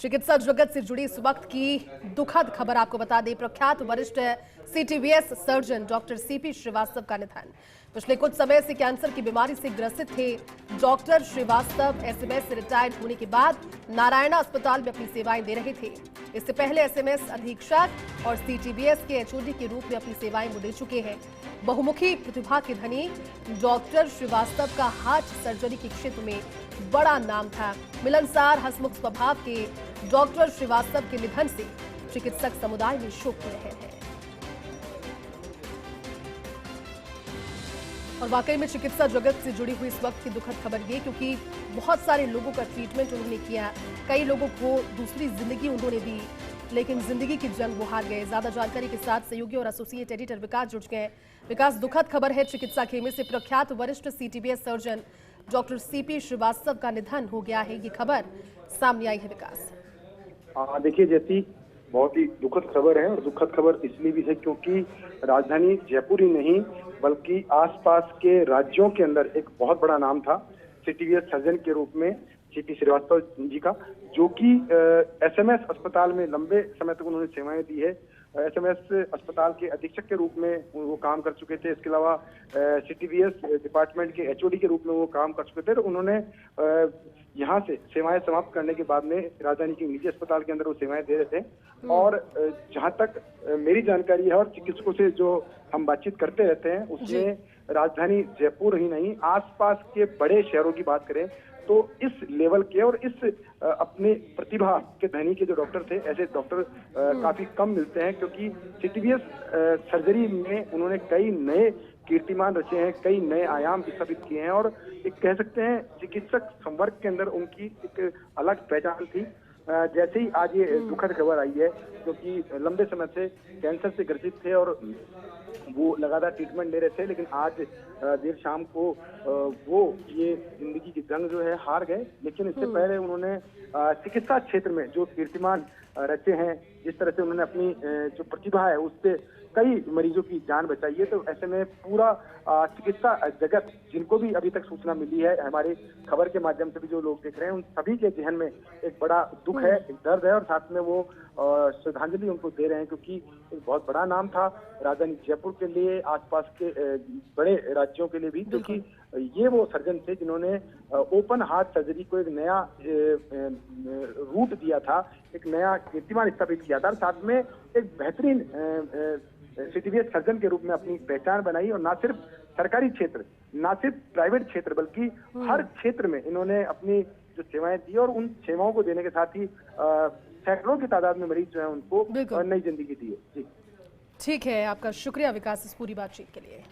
चिकित्सा जगत से जुड़ी इस वक्त की दुखद खबर आपको बता दें। प्रख्यात वरिष्ठ सीटीबीएस सर्जन डॉक्टर सीपी श्रीवास्तव का निधन। पिछले कुछ समय से कैंसर की बीमारी से ग्रसित थे डॉक्टर श्रीवास्तव। एसएमएस से रिटायर्ड होने के बाद नारायणा अस्पताल में अपनी सेवाएं दे रहे थे। इससे पहले एसएमएस अधीक्षक और सीटीबीएस के एचओडी के रूप में अपनी सेवाएं वो दे चुके हैं। बहुमुखी प्रतिभा के धनी डॉक्टर श्रीवास्तव का हार्ट सर्जरी के क्षेत्र में बड़ा नाम था। मिलनसार हंसमुख स्वभाव के डॉक्टर श्रीवास्तव के निधन से चिकित्सक समुदाय में शोक में रहे हैं। और वाकई में चिकित्सा जगत से जुड़ी हुई इस वक्त की दुखद खबर ये, क्योंकि बहुत सारे लोगों का ट्रीटमेंट उन्होंने किया, कई लोगों को दूसरी जिंदगी उन्होंने दी, लेकिन जिंदगी की जंग वो हार गए। ज्यादा जानकारी के साथ सहयोगी और एसोसिएट एडिटर विकास जुड़ गए। विकास, दुखद खबर है चिकित्सा खेमे से प्रख्यात वरिष्ठ सीटीबीएस सर्जन डॉक्टर सीपी श्रीवास्तव का निधन हो गया है, ये खबर सामने आई है। विकास, देखिए जैसी बहुत ही दुखद खबर है, और दुखद खबर इसलिए भी है क्योंकि राजधानी जयपुर ही नहीं बल्कि आसपास के राज्यों के अंदर एक बहुत बड़ा नाम था सीटीबीएस सर्जन के रूप में सीपी श्रीवास्तव जी का, जो कि एसएमएस अस्पताल में लंबे समय तक उन्होंने सेवाएं दी है। एसएमएस अस्पताल के अधीक्षक के रूप में वो काम कर चुके थे। इसके अलावा सीटीबीएस डिपार्टमेंट के एचओडी के रूप में वो काम कर चुके थे। तो उन्होंने यहाँ से सेवाएं समाप्त करने के बाद में राजधानी के निजी अस्पताल के अंदर वो सेवाएं दे रहे थे। और जहाँ तक मेरी जानकारी है और चिकित्सकों से जो हम बातचीत करते रहते हैं, उसमें राजधानी जयपुर ही नहीं आसपास के बड़े शहरों की बात करें तो इस लेवल के और इस अपने प्रतिभा के धनी के जो डॉक्टर थे, ऐसे डॉक्टर काफी कम मिलते हैं। क्योंकि सीटीबीएस सर्जरी में उन्होंने कई नए कीर्तिमान रचे हैं, कई नए आयाम स्थापित किए हैं, और एक कह सकते हैं चिकित्सक संवर्ग के अंदर उनकी एक अलग पहचान थी। जैसे ही आज ये दुखद खबर आई है, क्योंकि लंबे समय से कैंसर से ग्रसित थे और वो लगातार ट्रीटमेंट ले रहे थे, लेकिन आज देर शाम को वो ये जिंदगी की जंग जो है हार गए। लेकिन इससे पहले उन्होंने चिकित्सा क्षेत्र में जो कीर्तिमान रचे हैं, जिस तरह से उन्होंने अपनी जो प्रतिभा है उससे कई मरीजों की जान बचाई है, तो ऐसे में पूरा चिकित्सा जगत, जिनको भी अभी तक सूचना मिली है, हमारे खबर के माध्यम से भी जो लोग देख रहे हैं, उन सभी के जहन में एक बड़ा दुख है, एक दर्द है, और साथ में वो श्रद्धांजलि उनको दे रहे हैं। क्योंकि एक बहुत बड़ा नाम था राजधानी जयपुर के लिए, आसपास के बड़े राज्यों के लिए भी, क्योंकि ये वो सर्जन थे जिन्होंने ओपन हार्ट सर्जरी को एक नया रूट दिया था, एक नया कीर्तिमान स्थापित किया था, और साथ में एक बेहतरीन सीटीबीएस सर्जन के रूप में अपनी पहचान बनाई। और ना सिर्फ सरकारी क्षेत्र, ना सिर्फ प्राइवेट क्षेत्र, बल्कि हर क्षेत्र में इन्होंने अपनी जो सेवाएं दी, और उन सेवाओं को देने के साथ ही सैकड़ों की तादाद में मरीज जो है उनको नई जिंदगी दी है। जी ठीक है, आपका शुक्रिया विकास इस पूरी बातचीत के लिए।